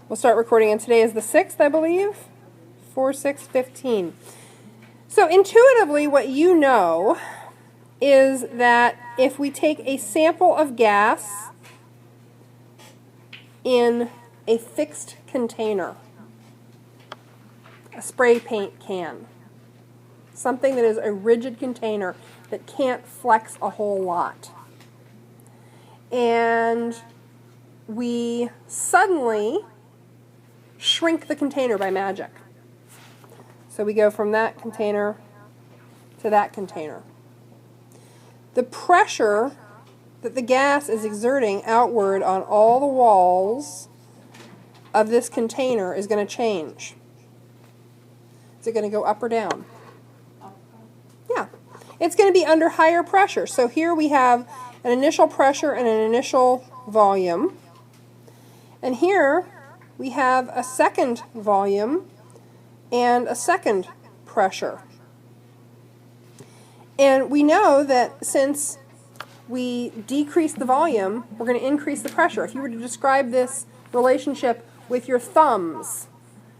We'll start recording, and today is the 6th, I believe. 4/6/15. So intuitively, what you know is that if we take a sample of gas in a fixed container, a spray paint can, something that is a rigid container that can't flex a whole lot, and we suddenly shrink the container by magic. So we go from that container to that container. The pressure that the gas is exerting outward on all the walls of this container is going to change. Is it going to go up or down? Yeah. It's going to be under higher pressure. So here we have an initial pressure and an initial volume. And here we have a second volume and a second pressure. And we know that since we decrease the volume, we're going to increase the pressure. If you were to describe this relationship with your thumbs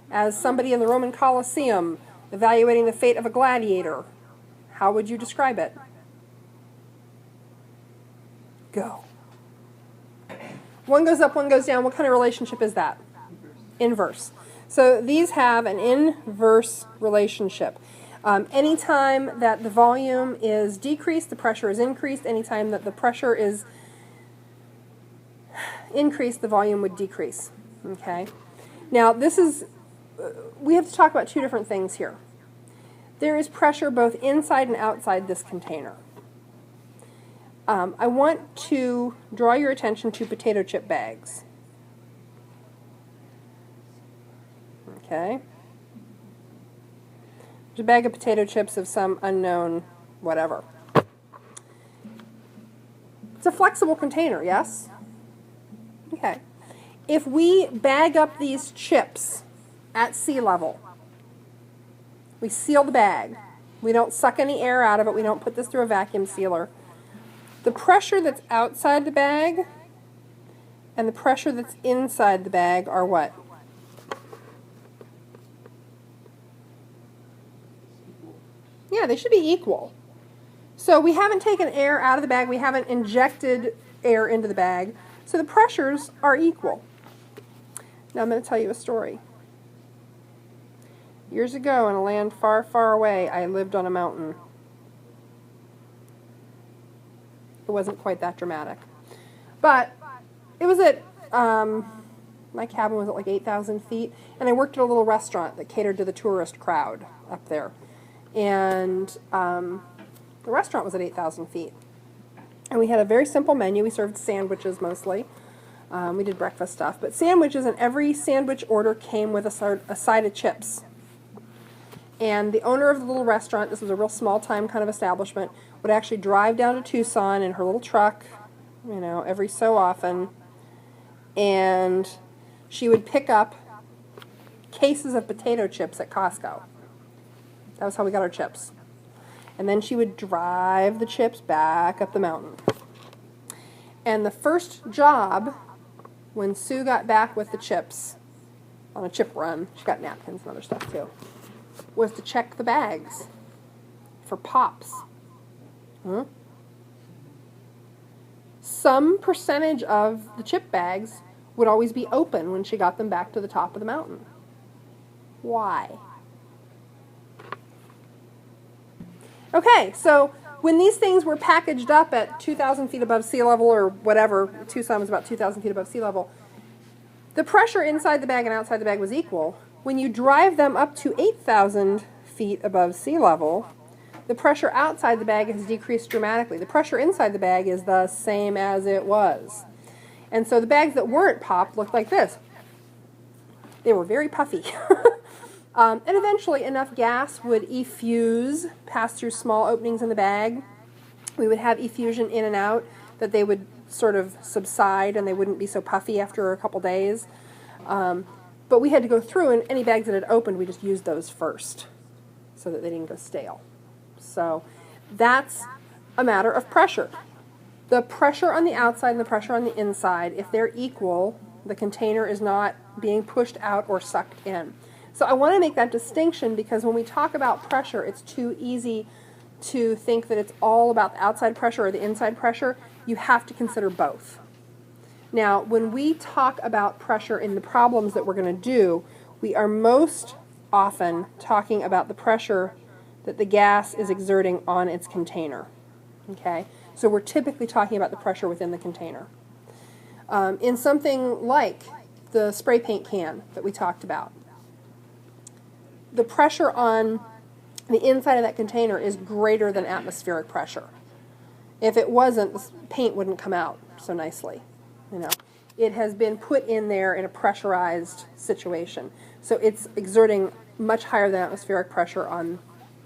as somebody in the Roman Colosseum evaluating the fate of a gladiator, how would you describe it? Go. One goes up, one goes down. What kind of relationship is that? Inverse. So these have an inverse relationship. Anytime that the volume is decreased, the pressure is increased. Anytime that the pressure is increased, the volume would decrease. Okay. Now this is, we have to talk about two different things here. There is pressure both inside and outside this container. I want to draw your attention to potato chip bags. Okay. There's a bag of potato chips of some unknown whatever. It's a flexible container, yes? Okay. If we bag up these chips at sea level, we seal the bag. We don't suck any air out of it. We don't put this through a vacuum sealer. The pressure that's outside the bag and the pressure that's inside the bag are what? Yeah, they should be equal. So we haven't taken air out of the bag. We haven't injected air into the bag. So the pressures are equal. Now I'm going to tell you a story. Years ago, in a land far, far away, I lived on a mountain. It wasn't quite that dramatic. But it was at, my cabin was at like 8,000 feet, and I worked at a little restaurant that catered to the tourist crowd up there. And the restaurant was at 8,000 feet. And we had a very simple menu. We served sandwiches mostly. We did breakfast stuff. But sandwiches, and every sandwich order came with a side of chips. And the owner of the little restaurant, this was a real small-time kind of establishment, would actually drive down to Tucson in her little truck, you know, every so often. And she would pick up cases of potato chips at Costco. That was how we got our chips. And then she would drive the chips back up the mountain. And the first job, when Sue got back with the chips on a chip run, she got napkins and other stuff too, was to check the bags for pops. Some percentage of the chip bags would always be open when she got them back to the top of the mountain. Why? Okay, so when these things were packaged up at 2,000 feet above sea level or whatever, Tucson was about 2,000 feet above sea level, the pressure inside the bag and outside the bag was equal. When you drive them up to 8,000 feet above sea level, the pressure outside the bag has decreased dramatically. The pressure inside the bag is the same as it was. And so the bags that weren't popped looked like this. They were very puffy. And eventually enough gas would effuse, pass through small openings in the bag. We would have effusion in and out, that they would sort of subside and they wouldn't be so puffy after a couple days. But we had to go through, and any bags that had opened, we just used those first so that they didn't go stale. So that's a matter of pressure. The pressure on the outside and the pressure on the inside, if they're equal, the container is not being pushed out or sucked in. So I want to make that distinction because when we talk about pressure, it's too easy to think that it's all about the outside pressure or the inside pressure. You have to consider both. Now, when we talk about pressure in the problems that we're going to do, we are most often talking about the pressure that the gas is exerting on its container. Okay? So we're typically talking about the pressure within the container. In something like the spray paint can that we talked about, the pressure on the inside of that container is greater than atmospheric pressure. If it wasn't, the paint wouldn't come out so nicely. You know, it has been put in there in a pressurized situation, so it's exerting much higher than atmospheric pressure on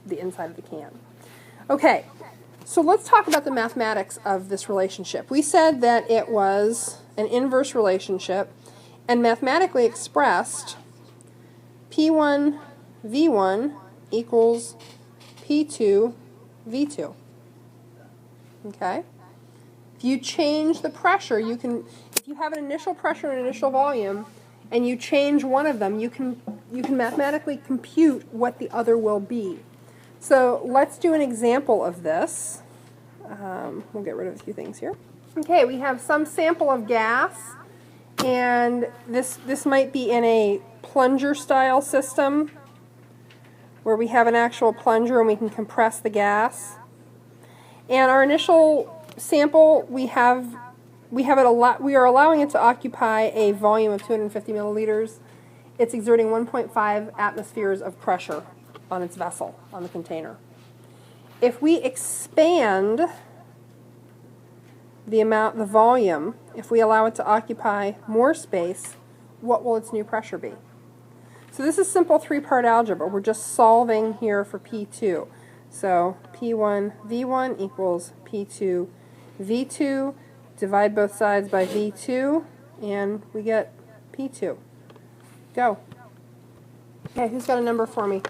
the inside of the can. Okay, so let's talk about the mathematics of this relationship. We said that it was an inverse relationship, and mathematically expressed, P1 V1 equals P2 V2. Okay? If you change the pressure, if you have an initial pressure and an initial volume, and you change one of them, you can mathematically compute what the other will be. So let's do an example of this. We'll get rid of a few things here. Okay, we have some sample of gas, and this might be in a plunger style system where we have an actual plunger and we can compress the gas. And our initial sample, we are allowing it to occupy a volume of 250 milliliters. It's exerting 1.5 atmospheres of pressure on its vessel, on the container. If we expand the volume, if we allow it to occupy more space, what will its new pressure be? So this is simple three-part algebra. We're just solving here for P2. So P1 V1 equals P2 V2. Divide both sides by V2, and we get P2. Go. Okay, who's got a number for me?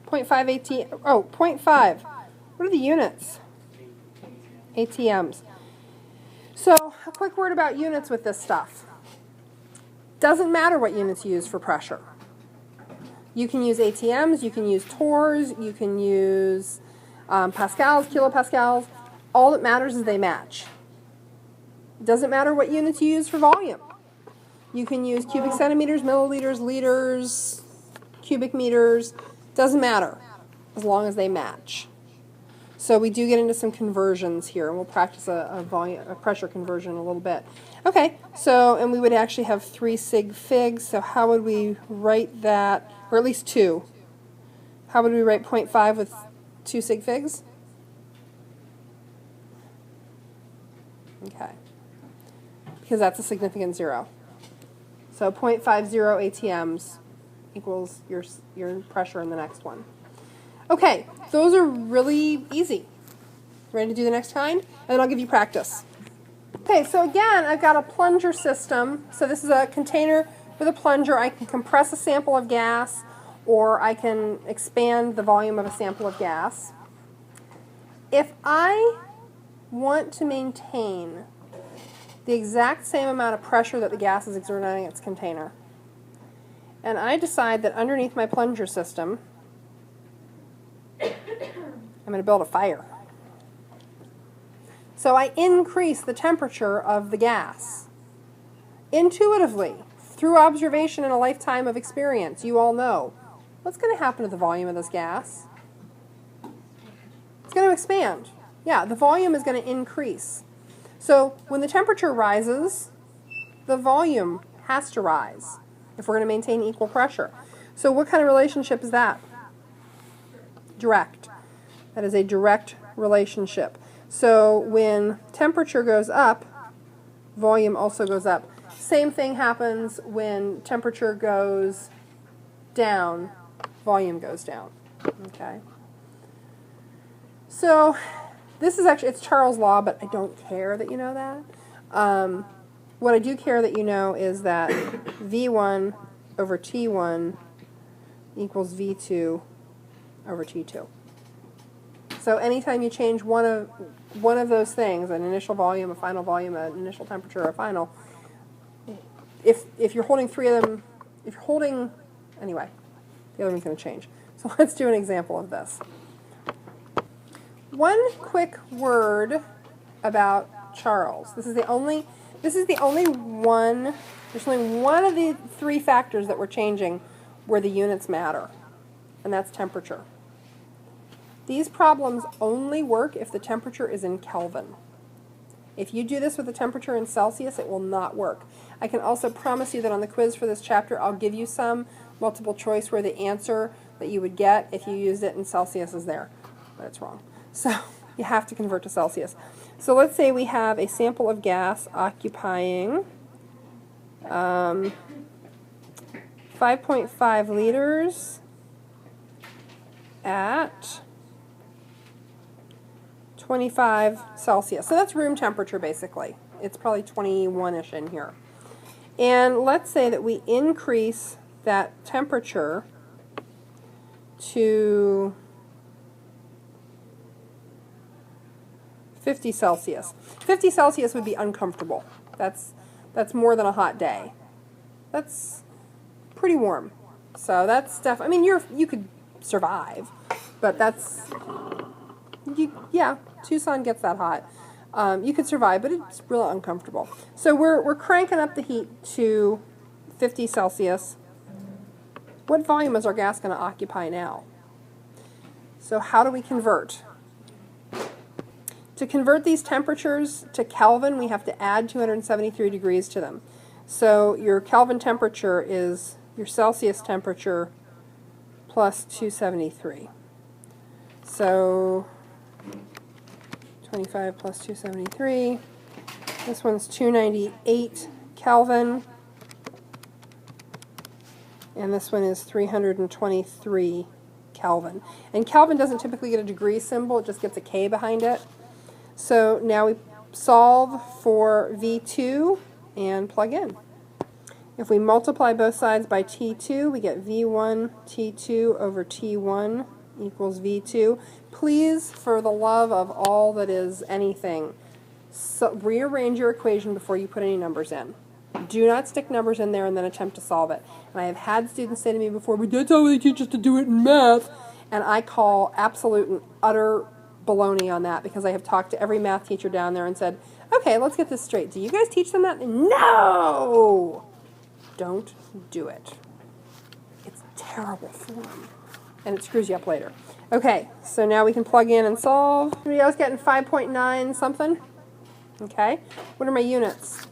0.5 AT. Oh, 0.5. What are the units? ATMs. So, a quick word about units with this stuff. Doesn't matter what units you use for pressure. You can use ATMs, you can use torrs, you can use pascals, kilopascals. All that matters is they match. Doesn't matter what units you use for volume. You can use cubic centimeters, milliliters, liters, cubic meters. Doesn't matter as long as they match. So we do get into some conversions here, and we'll practice a pressure conversion a little bit. Okay, so, and we would actually have 3 sig figs, so how would we write that, or at least 2? How would we write 0.5 with 2 sig figs? Okay, because that's a significant zero. So 0.50 ATMs equals your pressure in the next one. Okay, those are really easy. Ready to do the next kind? And then I'll give you practice. Okay, so again, I've got a plunger system. So this is a container with a plunger. I can compress a sample of gas, or I can expand the volume of a sample of gas. If I want to maintain the exact same amount of pressure that the gas is exerting on its container, and I decide that underneath my plunger system, I'm going to build a fire. So I increase the temperature of the gas. Intuitively, through observation and a lifetime of experience, you all know what's going to happen to the volume of this gas. It's going to expand. Yeah, the volume is going to increase. So when the temperature rises, the volume has to rise if we're going to maintain equal pressure. So what kind of relationship is that? Direct. That is a direct relationship. So when temperature goes up, volume also goes up. Same thing happens when temperature goes down, volume goes down. Okay. So this is actually, it's Charles' law, but I don't care that you know that. What I do care that you know is that V1 over T1 equals V2 over T2. So anytime you change one of those things, an initial volume, a final volume, an initial temperature, or a final, if you're holding three of them, if you're holding, anyway, the other one's going to change. So let's do an example of this. One quick word about Charles. This is the only one, there's only one of the three factors that we're changing where the units matter, and that's temperature. These problems only work if the temperature is in Kelvin. If you do this with the temperature in Celsius, it will not work. I can also promise you that on the quiz for this chapter, I'll give you some multiple choice where the answer that you would get if you used it in Celsius is there, but it's wrong. So you have to convert to Celsius. So let's say we have a sample of gas occupying 5.5 liters at 25 Celsius. So that's room temperature, basically. It's probably 21-ish in here. And let's say that we increase that temperature to 50 Celsius. 50 Celsius would be uncomfortable. That's more than a hot day. That's pretty warm. So that's stuff. I mean, you could survive, but that's yeah. Tucson gets that hot. You could survive, but it's real uncomfortable. So we're cranking up the heat to 50 Celsius. What volume is our gas going to occupy now? So how do we convert? To convert these temperatures to Kelvin, we have to add 273 degrees to them. So your Kelvin temperature is your Celsius temperature plus 273. So 25 plus 273. This one's 298 Kelvin. And this one is 323 Kelvin. And Kelvin doesn't typically get a degree symbol, it just gets a K behind it. So now we solve for V2 and plug in. If we multiply both sides by T2, we get V1 T2 over T1 equals V2. Please, for the love of all that is anything, rearrange your equation before you put any numbers in. Do not stick numbers in there and then attempt to solve it. And I have had students say to me before, but that's how they teach us to do it in math. And I call absolute and utter baloney on that, because I have talked to every math teacher down there and said, okay, let's get this straight. Do you guys teach them that? No! Don't do it. It's terrible form, and it screws you up later. Okay, so now we can plug in and solve. Anybody else getting 5.9 something? Okay. What are my units?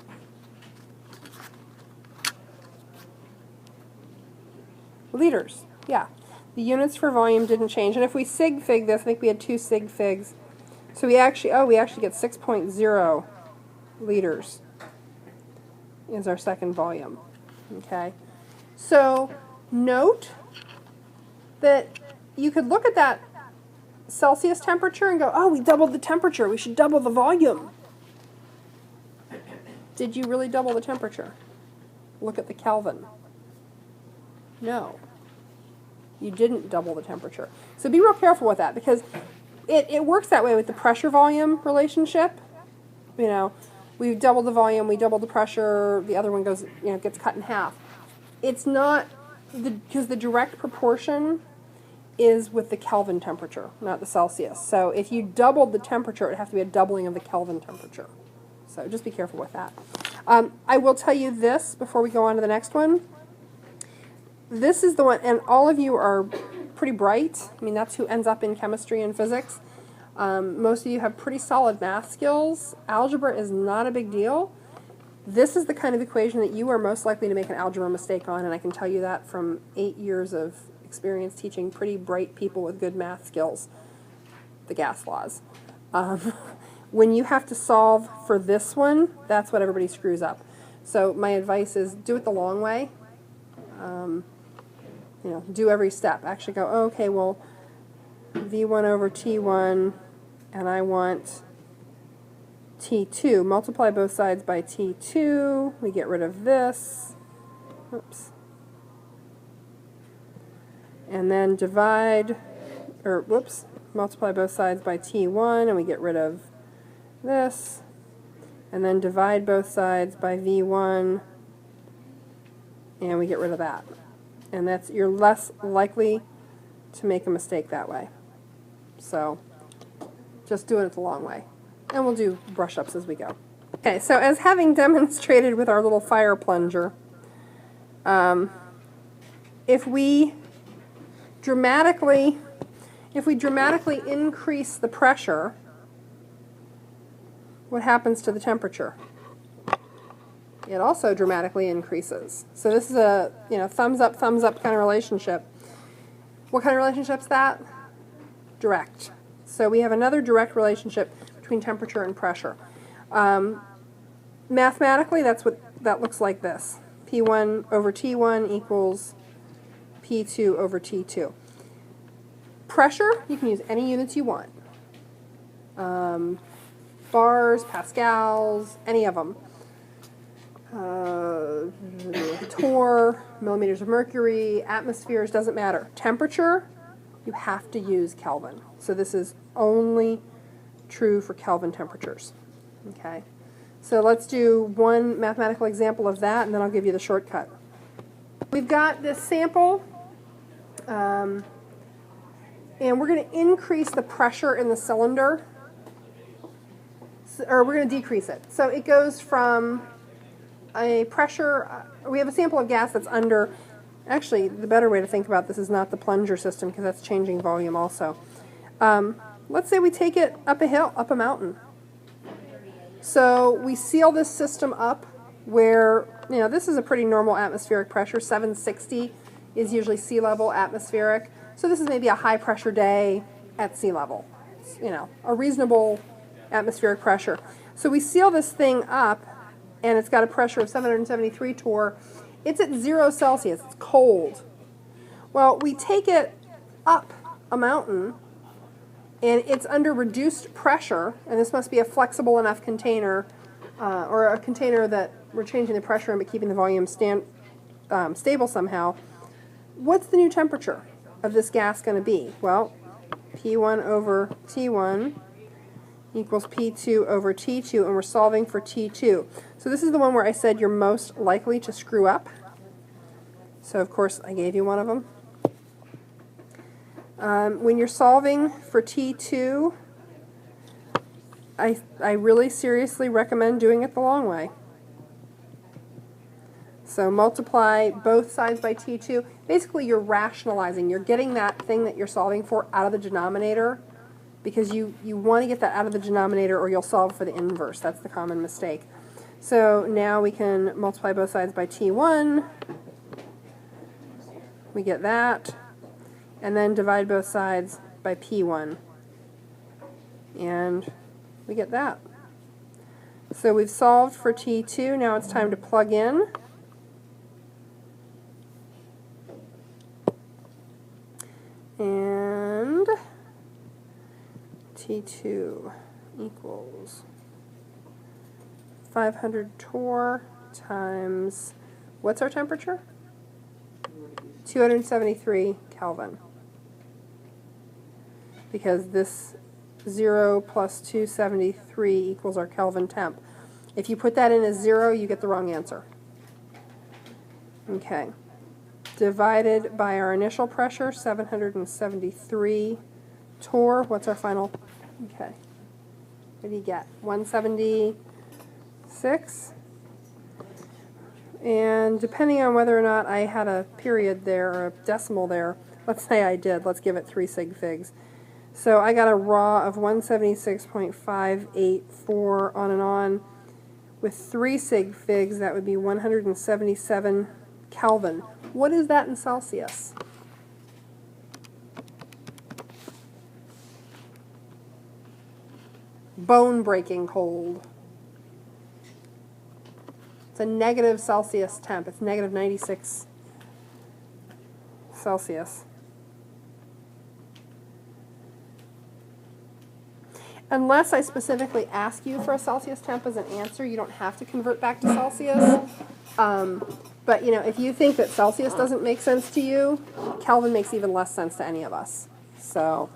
Liters. Yeah. The units for volume didn't change. And if we sig fig this, I think we had 2 sig figs. So we actually get 6.0 liters is our second volume. Okay. So note that you could look at that Celsius temperature and go, oh, we doubled the temperature. We should double the volume. Did you really double the temperature? Look at the Kelvin. No. You didn't double the temperature. So be real careful with that, because it works that way with the pressure-volume relationship. You know, we doubled the volume, we doubled the pressure, the other one goes, gets cut in half. It's not, because the direct proportion is with the Kelvin temperature, not the Celsius. So if you doubled the temperature, it would have to be a doubling of the Kelvin temperature. So just be careful with that. I will tell you this before we go on to the next one. This is the one, and all of you are pretty bright. I mean, that's who ends up in chemistry and physics. Most of you have pretty solid math skills. Algebra is not a big deal. This is the kind of equation that you are most likely to make an algebra mistake on, and I can tell you that from 8 years of experience teaching pretty bright people with good math skills, the gas laws. When you have to solve for this one, that's what everybody screws up. So my advice is do it the long way. Do every step. Actually go, oh, okay, well, V1 over T1, and I want T2. Multiply both sides by T2. We get rid of this. Oops. And then divide, or whoops, multiply both sides by T1, and we get rid of this. And then divide both sides by V1, and we get rid of that. And that's, you're less likely to make a mistake that way. So just doing it the long way. And we'll do brush-ups as we go. Okay, so as having demonstrated with our little fire plunger, if we dramatically increase the pressure, what happens to the temperature? It also dramatically increases. So this is a thumbs up kind of relationship. What kind of relationship is that? Direct. So we have another direct relationship between temperature and pressure. Mathematically, that looks like this. P1 over T1 equals P2 over T2. Pressure, you can use any units you want. Bars, pascals, any of them. Torr, millimeters of mercury, atmospheres, doesn't matter. Temperature, you have to use Kelvin. So this is only true for Kelvin temperatures. Okay. So let's do one mathematical example of that, and then I'll give you the shortcut. We've got this sample, and we're going to increase the pressure in the cylinder, or we're going to decrease it. So it goes from a pressure, we have a sample of gas that's under, actually the better way to think about this is not the plunger system because that's changing volume also. Let's say we take it up a hill, up a mountain. So we seal this system up where, this is a pretty normal atmospheric pressure. 760 is usually sea level atmospheric. So this is maybe a high pressure day at sea level. It's, a reasonable atmospheric pressure. So we seal this thing up, and it's got a pressure of 773 torr. It's at 0 Celsius. It's cold. Well, we take it up a mountain, and it's under reduced pressure, and this must be a flexible enough container, or a container that we're changing the pressure in but keeping the volume stable somehow. What's the new temperature of this gas going to be? Well, P1 over T1 equals P2 over T2, and we're solving for T2. So this is the one where I said you're most likely to screw up. So of course I gave you one of them. When you're solving for T2, I really seriously recommend doing it the long way. So multiply both sides by T2. Basically you're rationalizing. You're getting that thing that you're solving for out of the denominator because you want to get that out of the denominator or you'll solve for the inverse. That's the common mistake. So now we can multiply both sides by T1. We get that. And then divide both sides by P1. And we get that. So we've solved for T2. Now it's time to plug in. And T2 equals 500 torr times, what's our temperature? 273 Kelvin. Because this 0 plus 273 equals our Kelvin temp. If you put that in as 0, you get the wrong answer. Okay. Divided by our initial pressure, 773 torr. What's our final? Okay. What do you get? 176. And depending on whether or not I had a period there or a decimal there, let's say I did. Let's give it 3 sig figs. So I got a raw of 176.584 on and on. With 3 sig figs, that would be 177 Kelvin. What is that in Celsius? Bone-breaking cold. It's a negative Celsius temp. It's negative 96 Celsius. Unless I specifically ask you for a Celsius temp as an answer, you don't have to convert back to Celsius. But, if you think that Celsius doesn't make sense to you, Kelvin makes even less sense to any of us. So,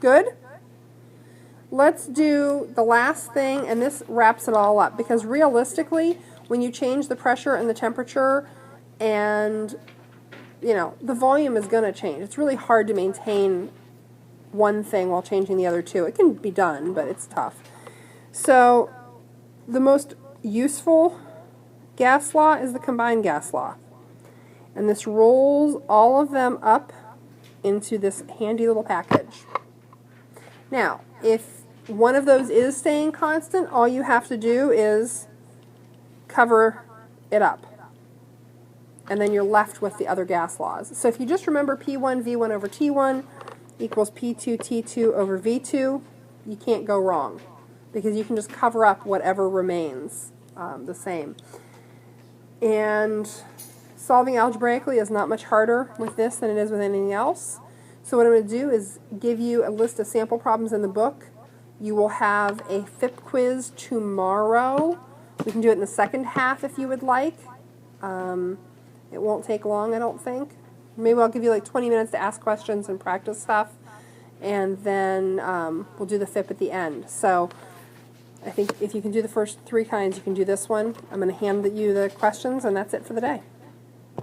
Good? Let's do the last thing, and this wraps it all up, because realistically, when you change the pressure and the temperature and, you know, the volume is going to change. It's really hard to maintain one thing while changing the other two. It can be done, but it's tough. So the most useful gas law is the combined gas law. And this rolls all of them up into this handy little package. Now, if one of those is staying constant, all you have to do is cover it up. And then you're left with the other gas laws. So if you just remember P1 V1 over T1 equals P2 T2 over V2, you can't go wrong, because you can just cover up whatever remains the same. And solving algebraically is not much harder with this than it is with anything else. So what I'm going to do is give you a list of sample problems in the book. You will have a FIP quiz tomorrow. We can do it in the second half if you would like. It won't take long, I don't think. Maybe I'll give you like 20 minutes to ask questions and practice stuff, and then we'll do the FIP at the end. So I think if you can do the first three kinds, you can do this one. I'm going to hand you the questions, and that's it for the day.